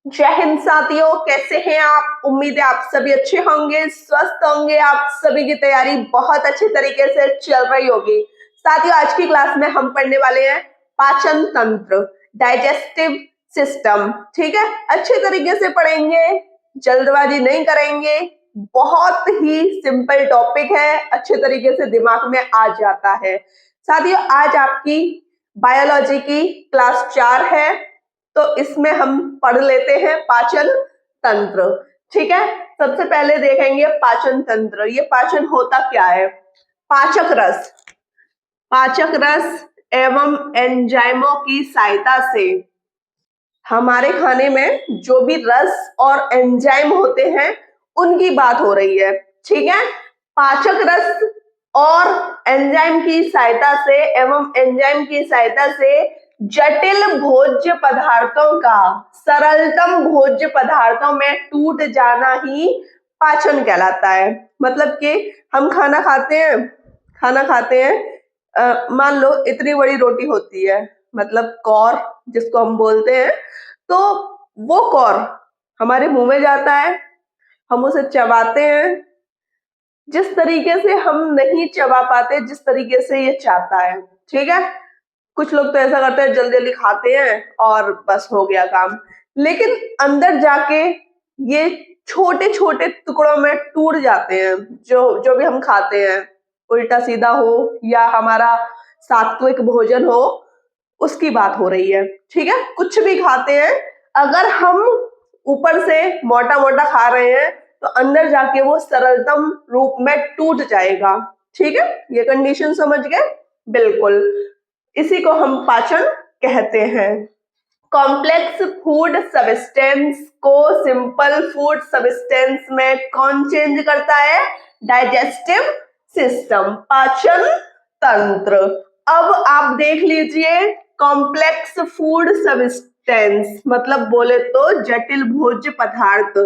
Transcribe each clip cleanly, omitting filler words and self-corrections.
जय हिंद साथियों, कैसे हैं आप? उम्मीद है आप सभी अच्छे होंगे, स्वस्थ होंगे। आप सभी की तैयारी बहुत अच्छे तरीके से चल रही होगी। साथियों, आज की क्लास में हम पढ़ने वाले हैं पाचन तंत्र, डाइजेस्टिव सिस्टम। ठीक है, अच्छे तरीके से पढ़ेंगे, जल्दबाजी नहीं करेंगे। बहुत ही सिंपल टॉपिक है, अच्छे तरीके से दिमाग में आ जाता है। साथियों, आज आपकी बायोलॉजी की क्लास 4 है, तो इसमें हम पढ़ लेते हैं पाचन तंत्र। ठीक है, सबसे पहले देखेंगे पाचन तंत्र। ये पाचन होता क्या है? पाचक रस एवं एंजाइमों की सहायता से हमारे खाने में जो भी रस और एंजाइम होते हैं उनकी बात हो रही है। ठीक है, पाचक रस और एंजाइम की सहायता से एवं एंजाइम की सहायता से जटिल भोज्य पदार्थों का सरलतम भोज्य पदार्थों में टूट जाना ही पाचन कहलाता है। मतलब कि हम खाना खाते हैं, मान लो इतनी बड़ी रोटी होती है, मतलब कौर जिसको हम बोलते हैं, तो वो कौर हमारे मुंह में जाता है, हम उसे चबाते हैं। जिस तरीके से हम नहीं चबा पाते, जिस तरीके से ये चाहता है। ठीक है, कुछ लोग तो ऐसा करते हैं, जल्दी जल्दी खाते हैं और बस हो गया काम, लेकिन अंदर जाके ये छोटे छोटे टुकड़ों में टूट जाते हैं। जो जो भी हम खाते हैं, उल्टा सीधा हो या हमारा सात्विक भोजन हो, उसकी बात हो रही है। ठीक है, कुछ भी खाते हैं, अगर हम ऊपर से मोटा मोटा खा रहे हैं तो अंदर जाके वो सरलतम रूप में टूट जाएगा। ठीक है, ये कंडीशन समझ गए? बिल्कुल, इसी को हम पाचन कहते हैं। कॉम्प्लेक्स फूड सब्सटेंस को सिंपल फूड सब्सटेंस में कौन चेंज करता है? डाइजेस्टिव सिस्टम, पाचन तंत्र। अब आप देख लीजिए, कॉम्प्लेक्स फूड सब्सटेंस मतलब बोले तो जटिल भोज्य पदार्थ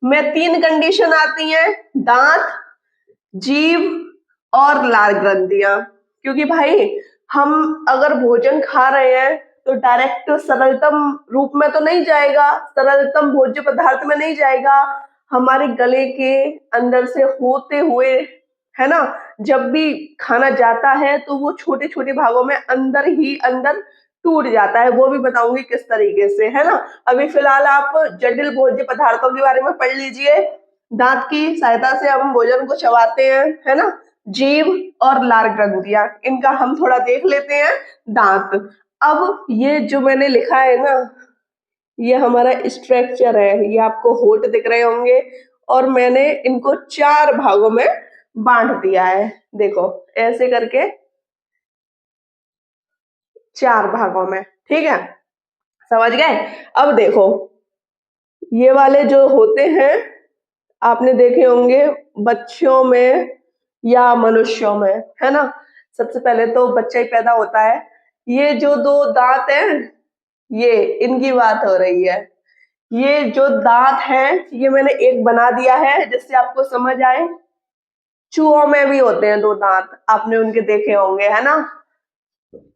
में 3 कंडीशन आती हैं: दांत, जीव और लार ग्रंथियां। क्योंकि भाई हम अगर भोजन खा रहे हैं तो डायरेक्ट सरलतम रूप में तो नहीं जाएगा, सरलतम भोज्य पदार्थ में नहीं जाएगा, हमारे गले के अंदर से होते हुए, है ना, जब भी खाना जाता है तो वो छोटे छोटे भागों में अंदर ही अंदर टूट जाता है। वो भी बताऊंगी किस तरीके से, है ना। अभी फिलहाल आप जटिल भोज्य पदार्थों के बारे में पढ़ लीजिए। दांत की सहायता से हम भोजन को चबाते हैं, है ना। जीभ और लार ग्रंथियां, इनका हम थोड़ा देख लेते हैं। दांत, अब ये जो मैंने लिखा है ना, ये हमारा स्ट्रक्चर है, ये आपको होठ दिख रहे होंगे, और मैंने इनको 4 भागों में बांट दिया है। देखो ऐसे करके 4 भागों में। ठीक है, समझ गए? अब देखो, ये वाले जो होते हैं आपने देखे होंगे बच्चों में या मनुष्यों में, है ना। सबसे पहले तो बच्चा ही पैदा होता है, ये जो 2 दांत हैं, ये इनकी बात हो रही है। ये जो दांत हैं, ये मैंने एक बना दिया है जिससे आपको समझ आए। चूहों में भी होते हैं 2 दांत, आपने उनके देखे होंगे, है ना।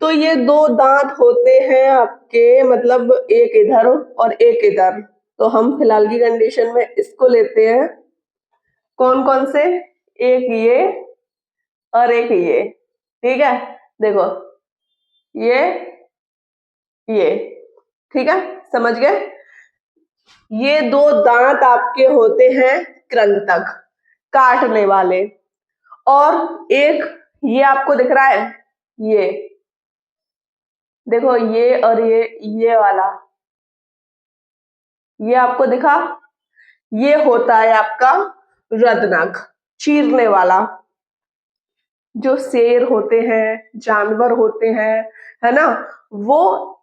तो ये 2 दांत होते हैं आपके, मतलब एक इधर और एक इधर। तो हम फिलहाल की कंडीशन में इसको लेते हैं। कौन कौन से? एक ये और एक ये। ठीक है, देखो ये ठीक है, समझ गए? ये 2 दांत आपके होते हैं कृंतक, काटने वाले, और एक ये आपको दिख रहा है, ये देखो, ये और ये वाला, ये आपको दिखा, ये होता है आपका रदनख, चीरने वाला। जो शेर होते हैं, जानवर होते हैं, है ना, वो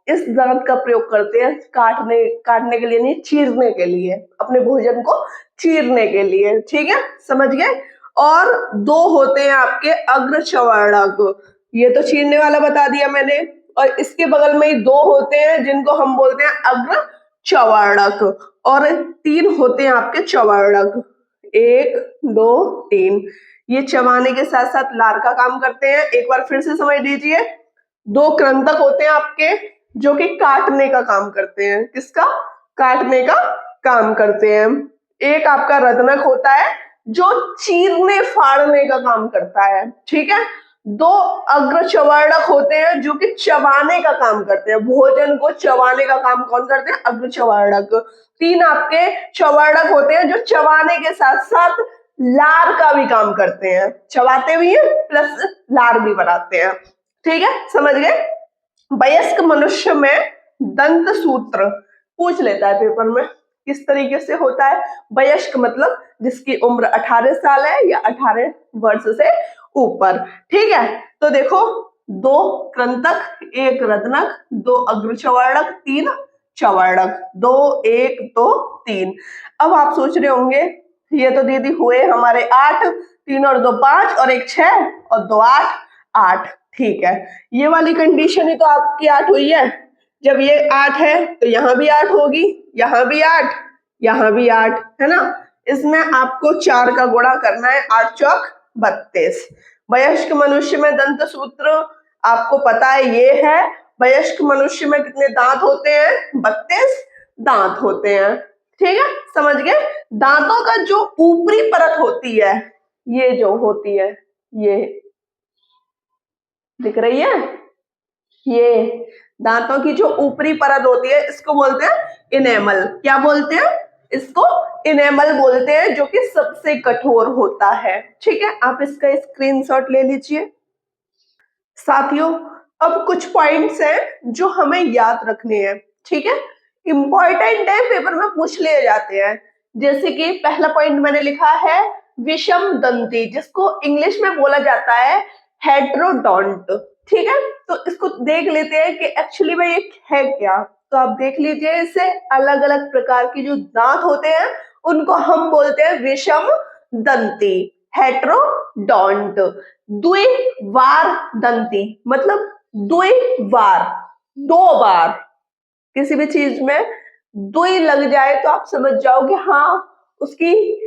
इस दांत का प्रयोग करते हैं काटने के लिए नहीं, चीरने के लिए, अपने भोजन को चीरने के लिए। ठीक है, समझ गए? और 2 होते हैं आपके अग्रचवर्णक, ये तो चीरने वाला बता दिया मैंने, और इसके बगल में ही 2 होते हैं जिनको हम बोलते हैं अग्रचवर्णक, और 3 होते हैं आपके चवर्णक, 1 2 3। ये चबाने के साथ साथ लार का काम करते हैं। एक बार फिर से समझ लीजिए, 2 कृंतक होते हैं आपके जो कि काटने का काम करते हैं। किसका? काटने का काम करते हैं। एक आपका रदनक होता है जो चीरने फाड़ने का काम करता है, ठीक है। दो अग्रचवर्णक होते हैं जो कि चबाने का काम करते हैं, भोजन को चबाने का काम कौन करते हैं? अग्रचवर्णक। तीन आपके चवर्णक होते हैं जो चबाने के साथ साथ लार का भी काम करते हैं, चबाते भी हैं प्लस लार भी बनाते हैं, ठीक है, समझ गए। वयस्क मनुष्य में दंत सूत्र पूछ लेता है पेपर में, किस तरीके से होता है। वयस्क मतलब जिसकी उम्र 18 साल है या 18 वर्ष से ऊपर, ठीक है। तो देखो, दो कृंतक, एक रदनक, दो अग्रचवर्णक, तीन चवर्णक, 2 1 2 3। अब आप सोच रहे होंगे ये तो दीदी हुए हमारे 8, 3 और 2 5 और 1 6 और 2 8 8, ठीक है। ये वाली कंडीशन ही तो आपकी 8 हुई है। जब ये 8 है तो यहाँ भी 8 होगी, यहाँ भी 8, यहाँ भी 8, है ना। इसमें आपको 4 का गुणा करना है, 8 चौक 32। वयस्क मनुष्य में दंत सूत्र आपको पता है ये है। वयस्क मनुष्य में कितने दांत होते हैं? 32 दांत होते हैं, ठीक है, समझ गए। दांतों का जो ऊपरी परत होती है, ये जो होती है, ये दिख रही है, ये दांतों की जो ऊपरी परत होती है इसको बोलते हैं इनेमल। क्या बोलते हैं? इसको इनेमल बोलते हैं, जो कि सबसे कठोर होता है, ठीक है। आप इसका स्क्रीनशॉट ले लीजिए। साथियों, अब कुछ पॉइंट्स हैं जो हमें याद रखने हैं, ठीक है, इंपॉर्टेंट है, पेपर में पूछ लिए जाते हैं। जैसे कि पहला पॉइंट मैंने लिखा है विषम दंती, जिसको इंग्लिश में बोला जाता है हेट्रोडोंट, ठीक है। तो इसको देख लेते हैं कि एक्चुअली में ये है क्या। तो आप देख लीजिए, इसे अलग अलग प्रकार के जो दांत होते हैं उनको हम बोलते हैं विषम दंती, हेट्रोडोंट। द्विवार दंती मतलब द्विवार, 2 बार। किसी भी चीज में द्वि लग जाए तो आप समझ जाओ कि हाँ उसकी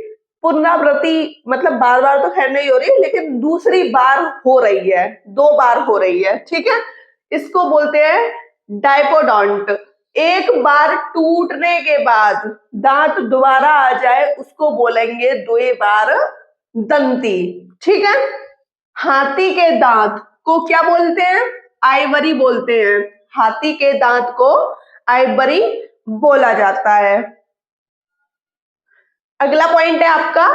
पुनरावृत्ति, मतलब बार बार तो खैर नहीं हो रही, लेकिन दूसरी बार हो रही है, 2 बार हो रही है, ठीक है। इसको बोलते हैं डायपोडोंट। एक बार टूटने के बाद दांत दोबारा आ जाए उसको बोलेंगे द्विबार दंती, ठीक है। हाथी के दांत को क्या बोलते हैं? आइवरी बोलते हैं। हाथी के दांत को आइवरी बोला जाता है। अगला पॉइंट है आपका,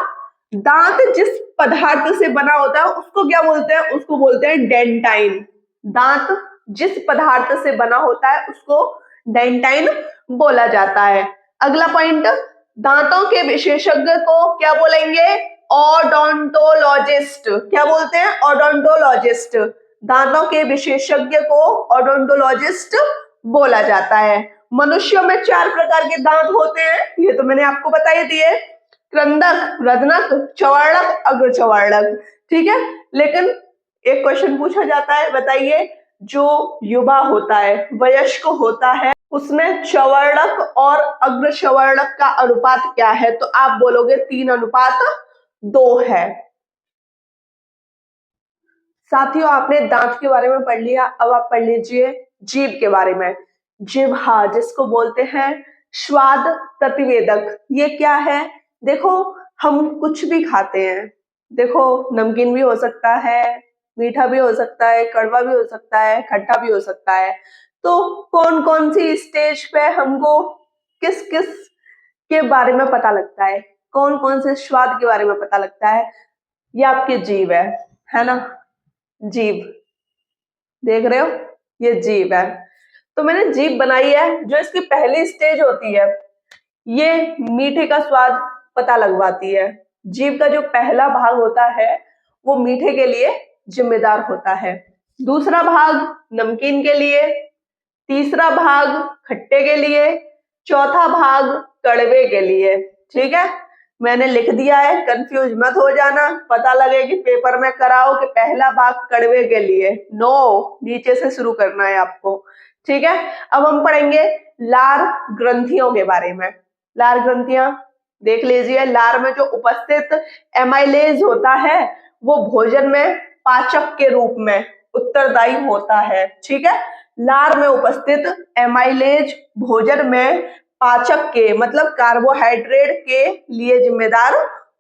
दांत जिस पदार्थ से बना होता है उसको क्या बोलते हैं? उसको बोलते हैं डेंटाइन। दांत जिस पदार्थ से बना होता है उसको डेंटाइन बोला जाता है। अगला पॉइंट, दांतों के विशेषज्ञ को क्या बोलेंगे? ओडोंटोलॉजिस्ट। क्या बोलते हैं? ओडोंटोलॉजिस्ट। दांतों के विशेषज्ञ को ओडोंटोलॉजिस्ट बोला जाता है। मनुष्यों में 4 प्रकार के दांत होते हैं, ये तो मैंने आपको बता ही दिए, कृंतक, रदनक, चवर्णक, अग्रचवर्णक, ठीक है। लेकिन एक क्वेश्चन पूछा जाता है, बताइए, जो युवा होता है, वयस्क होता है, उसमें चवर्णक और अग्रचवर्णक का अनुपात क्या है? तो आप बोलोगे 3:2 है। साथियों, आपने दांत के बारे में पढ़ लिया, अब आप पढ़ लीजिए जीभ के बारे में। जिह्वा, जिसको बोलते हैं स्वाद प्रतिवेदक, ये क्या है? देखो, हम कुछ भी खाते हैं, देखो नमकीन भी हो सकता है, मीठा भी हो सकता है, कड़वा भी हो सकता है, खट्टा भी हो सकता है। तो कौन कौन सी स्टेज पे हमको किस किस के बारे में पता लगता है, कौन कौन से स्वाद के बारे में पता लगता है? ये आपकी जीभ है ना, जीभ देख रहे हो, ये जीभ है। तो मैंने जीभ बनाई है, जो इसकी पहली स्टेज होती है ये मीठे का स्वाद पता लगवाती है। जीभ का जो पहला भाग होता है वो मीठे के लिए जिम्मेदार होता है, दूसरा भाग नमकीन के लिए, तीसरा भाग खट्टे के लिए, चौथा भाग कड़वे के लिए, ठीक है। मैंने लिख दिया है, कंफ्यूज मत हो जाना, पता लगे कि पेपर में कराओ कि पहला भाग कड़वे के लिए। नो, नीचे से शुरू करना है आपको, ठीक है। अब हम पढ़ेंगे लार ग्रंथियों के बारे में। लार ग्रंथियां देख लीजिए। लार में जो उपस्थित एमाइलेज होता है वो भोजन में पाचक के रूप में उत्तरदायी होता है, ठीक है। लार में उपस्थित एमाइलेज भोजन में पाचक के मतलब कार्बोहाइड्रेट के लिए जिम्मेदार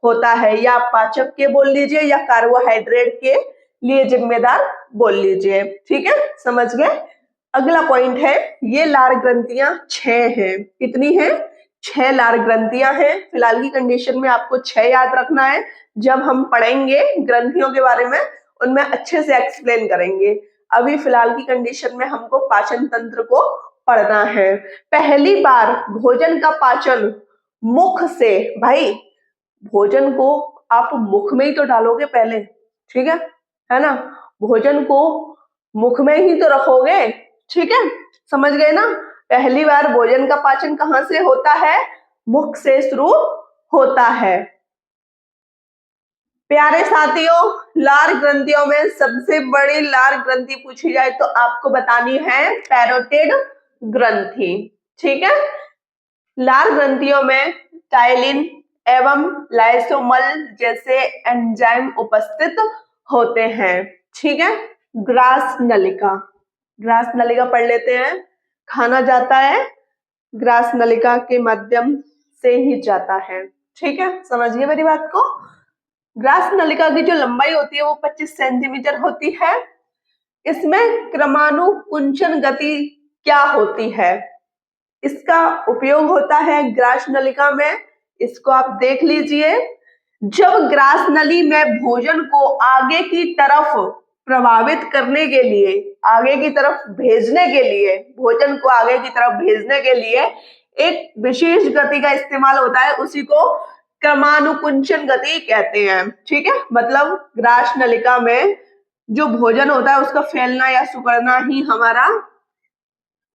होता है, या पाचक के बोल लीजिए या कार्बोहाइड्रेट के लिए जिम्मेदार बोल लीजिए। ठीक है, समझ गए। अगला पॉइंट है, ये लार ग्रंथियां 6 हैं। कितनी हैं? 6 लार ग्रंथियां हैं। फिलहाल की कंडीशन में आपको 6 याद रखना है। जब हम पढ़ेंगे ग्रंथियों के बारे में उनमें अच्छे से एक्सप्लेन करेंगे। अभी फिलहाल की कंडीशन में हमको पाचन तंत्र को पढ़ना है। पहली बार भोजन का पाचन मुख से, भाई भोजन को आप मुख में ही तो डालोगे पहले, ठीक है ना? भोजन को मुख में ही तो रखोगे, ठीक है, समझ गए ना? पहली बार भोजन का पाचन कहाँ से होता है? मुख से शुरू होता है। प्यारे साथियों, लार ग्रंथियों में सबसे बड़ी लार ग्रंथि पूछी जाए तो आपको बतानी है पैरोटिड ग्रंथि। ठीक है, लार ग्रंथियों में टाइलिन एवं लाइसोमल जैसे एंजाइम उपस्थित होते हैं। ठीक है, ग्रास नलिका, ग्रास नलिका पढ़ लेते हैं। खाना जाता है ग्रास नलिका के माध्यम से ही जाता है। ठीक है, समझिए मेरी बात को। ग्रास नलिका की जो लंबाई होती है वो 25 सेंटीमीटर होती है। इसमें क्रमानुकुंचन गति क्या होती है? इसका उपयोग होता है ग्रास नलिका में। इसको आप देख लीजिए। जब ग्रास नली में भोजन को आगे की तरफ प्रभावित करने के लिए, आगे की तरफ भेजने के लिए, भोजन को आगे की तरफ भेजने के लिए एक विशेष गति का इस्तेमाल होता है, उसी को क्रमानुकुंचन गति कहते हैं। ठीक है, मतलब ग्रास नलिका में जो भोजन होता है उसका फैलना या सिकुड़ना ही हमारा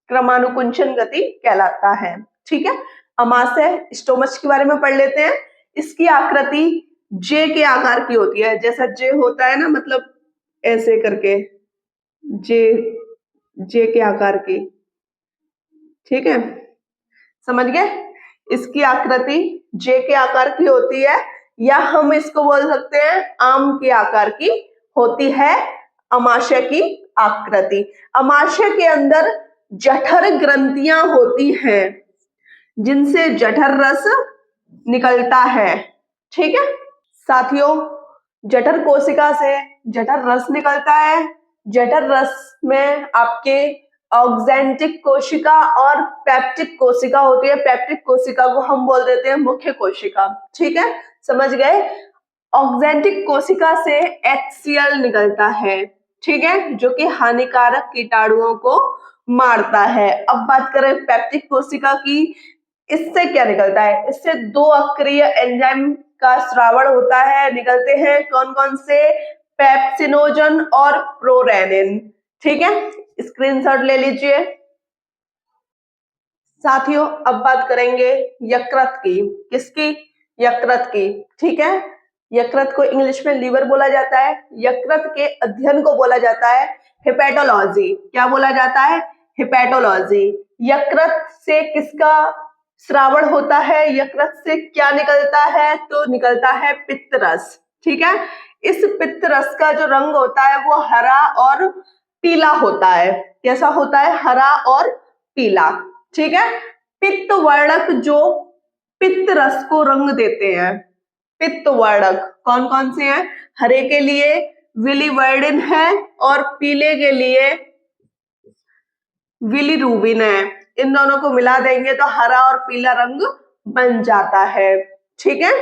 क्रमानुकुंचन गति कहलाता है। ठीक है, अमाशय स्टोमच के बारे में पढ़ लेते हैं। इसकी आकृति जे के आकार की होती है। जैसा जे होता है ना, मतलब ऐसे करके जे के आकार की। ठीक है, समझ गए? इसकी आकृति जे के आकार की होती है, या हम इसको बोल सकते हैं आम के आकार की होती है अमाशय की आकृति। अमाशय के अंदर जठर ग्रंथियां होती हैं जिनसे जठर रस निकलता है। ठीक है साथियों, जठर कोशिका से जठर रस निकलता है। जठर रस में आपके ऑक्जेंटिक कोशिका और पेप्टिक कोशिका होती है। पेप्टिक कोशिका को हम बोल देते हैं मुख्य कोशिका। ठीक है, समझ गए? ऑक्जेंटिक कोशिका से HCl निकलता है, ठीक है, जो कि हानिकारक कीटाणुओं को मारता है। अब बात करें पेप्टिक कोशिका की, इससे क्या निकलता है? इससे 2 अक्रिय एंजाइम का स्रावण होता है। निकलते हैं कौन कौन से? पेप्सिनोजन और प्रोरेनिन। ठीक है, स्क्रीनशॉट ले लीजिए। साथियों, अब बात करेंगे यकृत की। किसकी? यकृत की। ठीक है, यकृत को इंग्लिश में लीवर बोला जाता है। यकृत के अध्ययन को बोला जाता है हेपेटोलॉजी। क्या बोला जाता है? हेपेटोलॉजी। यकृत से किसका स्रावण होता है? यकृत से क्या निकलता है? तो निकलता है पित्तरस। ठीक है, इस पित्तरस का जो रंग होता है वो हरा और पीला होता है। कैसा होता है? हरा और पीला। ठीक है, पित्त वर्णक जो पित्त रस को रंग देते हैं, पित्त वर्णक कौन कौन से हैं? हरे के लिए विलिवर्डिन है और पीले के लिए विलिरुबिन है। इन दोनों को मिला देंगे तो हरा और पीला रंग बन जाता है। ठीक है,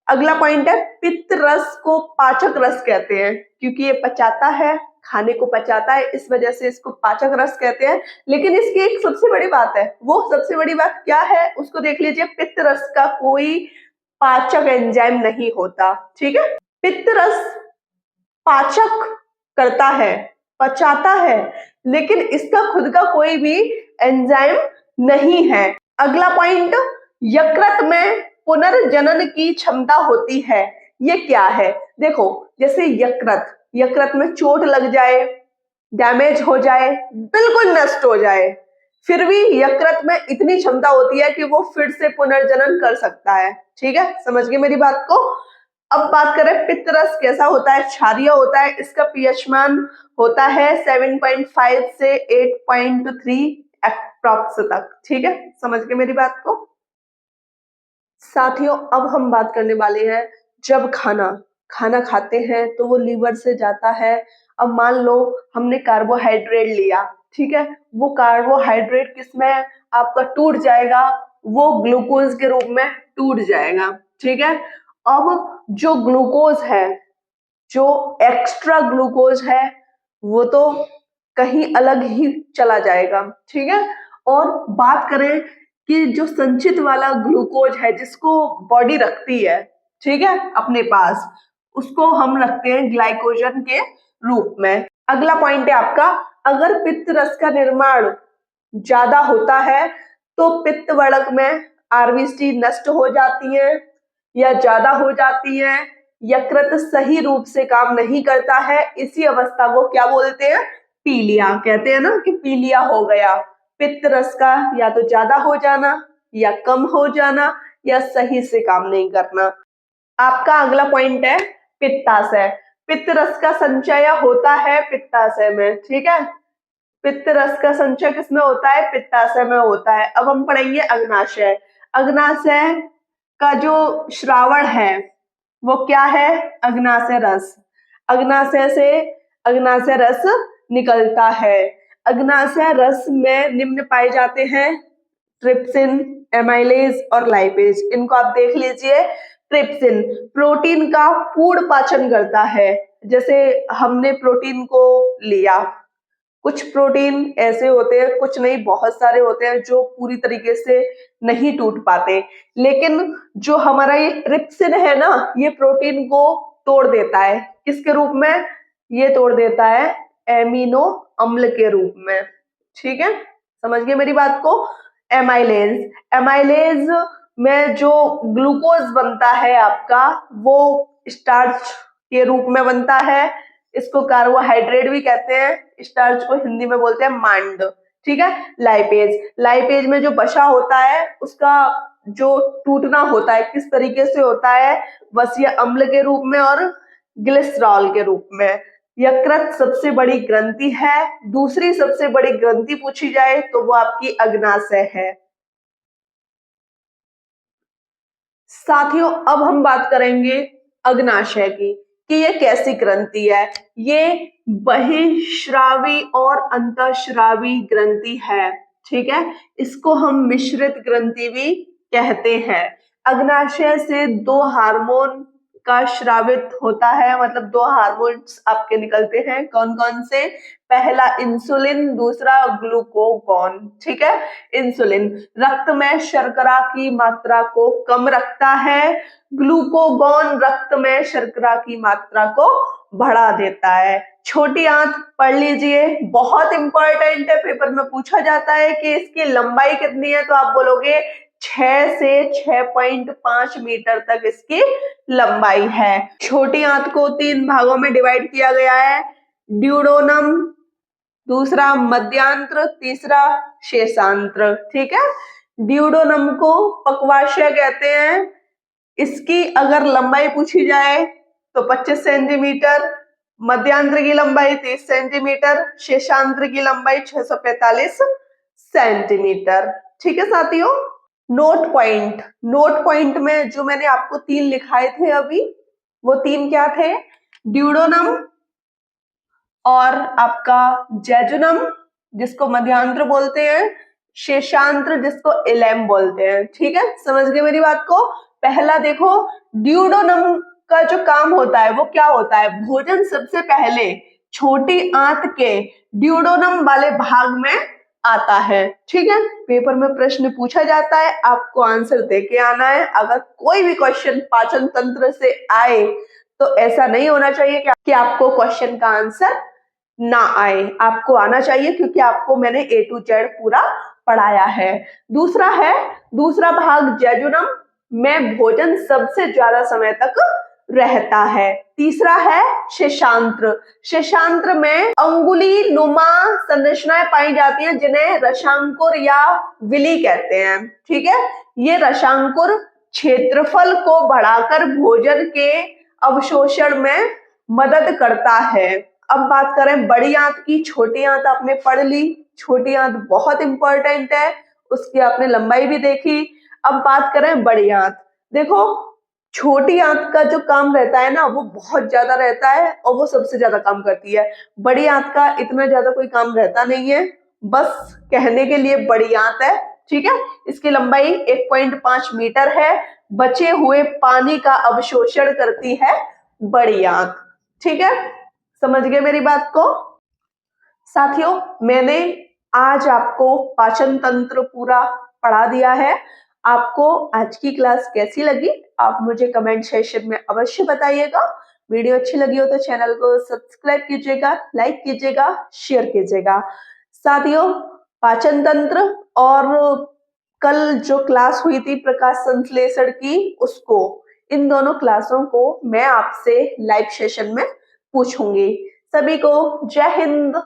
अगला पॉइंट है पित्त रस को पाचक रस कहते हैं, क्योंकि ये पचाता है, खाने को पचाता है, इस वजह से इसको पाचक रस कहते हैं। लेकिन इसकी एक सबसे बड़ी बात है, वो सबसे बड़ी बात क्या है उसको देख लीजिए। पित्त रस का कोई पाचक एंजाइम नहीं होता। ठीक है, पित्त रस पाचक करता है, पचाता है, लेकिन इसका खुद का कोई भी एंजाइम नहीं है। अगला पॉइंट, यकृत में पुनर्जनन की क्षमता होती है। ये क्या है? देखो, जैसे यकृत में चोट लग जाए, डैमेज हो जाए, बिल्कुल नष्ट हो जाए, फिर भी यकृत में इतनी क्षमता होती है कि वो फिर से पुनर्जनन कर सकता है। ठीक है, समझ गए मेरी बात को? अब बात करें पित्तरस कैसा होता है? क्षारीय होता है। इसका pH मान होता है 7.5 से 8.3 एप्रॉक्स तक। ठीक है, समझ गए मेरी बात को। साथियों, अब हम बात करने वाले हैं जब खाना खाते हैं तो वो लीवर से जाता है। अब मान लो हमने कार्बोहाइड्रेट लिया, ठीक है, वो कार्बोहाइड्रेट किसमें आपका टूट जाएगा, वो ग्लूकोज के रूप में टूट जाएगा। ठीक है, अब जो ग्लूकोज है, जो एक्स्ट्रा ग्लूकोज है, वो तो कहीं अलग ही चला जाएगा। ठीक है, और बात करें कि जो संचित वाला ग्लूकोज है जिसको बॉडी रखती है, ठीक है, अपने पास, उसको हम रखते हैं ग्लाइकोजन के रूप में। अगला पॉइंट है आपका, अगर पित्त रस का निर्माण ज्यादा होता है तो पित्त वड़क में आरबीसी नष्ट हो जाती है या ज्यादा हो जाती है, यकृत सही रूप से काम नहीं करता है। इसी अवस्था को क्या बोलते हैं, पीलिया। कहते हैं ना कि पीलिया हो गया, पित्त रस का या तो ज्यादा हो जाना या कम हो जाना या सही से काम नहीं करना। आपका अगला पॉइंट है पित्ताशय। पित्त रस का संचय होता है पित्ताशय में। ठीक है, पित्त रस का संचय किसमें होता है, पित्ताशय में होता है। अब हम पढ़ेंगे अग्नाशय। अग्नाशय का जो श्रावण है वो क्या है, अग्नाशय रस। अग्नाशय से अग्नाशय रस निकलता है। अग्नाशय रस में निम्न पाए जाते हैं ट्रिप्सिन, एमाइलेज और लाइपेज। इनको आप देख लीजिए। ट्रिप्सिन प्रोटीन का पूर्ण पाचन करता है। जैसे हमने प्रोटीन को लिया, कुछ प्रोटीन ऐसे होते हैं, कुछ नहीं, बहुत सारे होते हैं जो पूरी तरीके से नहीं टूट पाते, लेकिन जो हमारा ये ट्रिप्सिन है ना, ये प्रोटीन को तोड़ देता है। किसके रूप में, ये तोड़ देता है एमिनो अम्ल के रूप में। ठीक है, समझ गए मेरी बात को। एमाइलेज, एमाइलेज में जो ग्लूकोज बनता है आपका, वो स्टार्च के रूप में बनता है। इसको कार्बोहाइड्रेट भी कहते हैं, स्टार्च को हिंदी में बोलते हैं मांड। ठीक है, लाइपेज, लाइपेज में जो बचा होता है उसका जो टूटना होता है किस तरीके से होता है, वसीय अम्ल के रूप में और ग्लिसरॉल के रूप में। यकृत सबसे बड़ी ग्रंथि है। दूसरी सबसे बड़ी ग्रंथि पूछी जाए तो वो आपकी अग्नाशय है। साथियों, अब हम बात करेंगे अग्नाशय की कि ये कैसी ग्रंथि है। ये बहिःस्रावी और अंतःस्रावी ग्रंथि है। ठीक है, इसको हम मिश्रित ग्रंथि भी कहते हैं। अग्नाशय से दो हार्मोन का स्रावित होता है, मतलब दो हार्मोन्स आपके निकलते हैं। कौन कौन से, पहला इंसुलिन, दूसरा ग्लूकागॉन। ठीक है, इंसुलिन रक्त में शर्करा की मात्रा को कम रखता है, ग्लूकागॉन रक्त में शर्करा की मात्रा को बढ़ा देता है। छोटी आंत पढ़ लीजिए, बहुत इंपॉर्टेंट है, पेपर में पूछा जाता है कि इसकी लंबाई कितनी है, तो आप बोलोगे 6 से 6.5 मीटर तक इसकी लंबाई है। छोटी आंत को 3 भागों में डिवाइड किया गया है, ड्यूडोनम, दूसरा मध्यांत्र, तीसरा शेषांत्र। ठीक है, ड्यूडोनम को पक्वाशय कहते हैं। इसकी अगर लंबाई पूछी जाए तो 25 सेंटीमीटर, मध्यांत्र की लंबाई 30 सेंटीमीटर, शेषांत्र की लंबाई 645 सेंटीमीटर। ठीक है साथियों, नोट पॉइंट। नोट पॉइंट में जो मैंने आपको 3 लिखाए थे अभी, वो 3 क्या थे, ड्यूडोनम और आपका जेजुनम जिसको मध्यांत्र बोलते हैं, शेषांत्र जिसको इलेम बोलते हैं। ठीक है, समझ गए मेरी बात को। पहला देखो, ड्यूडोनम का जो काम होता है वो क्या होता है, भोजन सबसे पहले छोटी आंत के ड्यूडोनम वाले भाग में आता है। ठीक है, पेपर में प्रश्न पूछा जाता है, आपको आंसर देके आना है। अगर कोई भी क्वेश्चन पाचन तंत्र से आए तो ऐसा नहीं होना चाहिए कि आपको क्वेश्चन का आंसर ना आए, आपको आना चाहिए, क्योंकि आपको मैंने A to Z पूरा पढ़ाया है। दूसरा भाग जेजुनम में भोजन सबसे ज्यादा समय तक रहता है। तीसरा है शेषांत्र। शेषांत्र में अंगुली नुमा संरचनाएं पाई जाती हैं जिन्हें रसांकुर या विली कहते हैं। ठीक है, ये रसांकुर क्षेत्रफल को बढ़ाकर भोजन के अवशोषण में मदद करता है। अब बात करें बड़ी आंत की, छोटी आंत आपने पढ़ ली, छोटी आंत बहुत इंपॉर्टेंट है, उसकी आपने लंबाई भी देखी। अब बात करें बड़ी आंत। देखो, छोटी आंत का जो काम रहता है ना वो बहुत ज्यादा रहता है और वो सबसे ज्यादा काम करती है। बड़ी आंत का इतना ज्यादा कोई काम रहता नहीं है, बस कहने के लिए बड़ी आंत है, ठीक है। इसकी लंबाई 1.5 मीटर है। बचे हुए पानी का अवशोषण करती है बड़ी आंत, ठीक है। समझ गए मेरी बात को? साथियों, मैंने आज आपको पाचन तंत्र पूरा पढ़ा दिया है। आपको आज की क्लास कैसी लगी आप मुझे कमेंट सेक्शन में अवश्य बताइएगा। वीडियो अच्छी लगी हो तो चैनल को सब्सक्राइब कीजिएगा, लाइक कीजिएगा, शेयर कीजिएगा। साथियों, पाचन तंत्र और कल जो क्लास हुई थी प्रकाश संश्लेषण की, उसको, इन दोनों क्लासों को मैं आपसे लाइव सेशन में पूछूंगी। सभी को जय हिंद।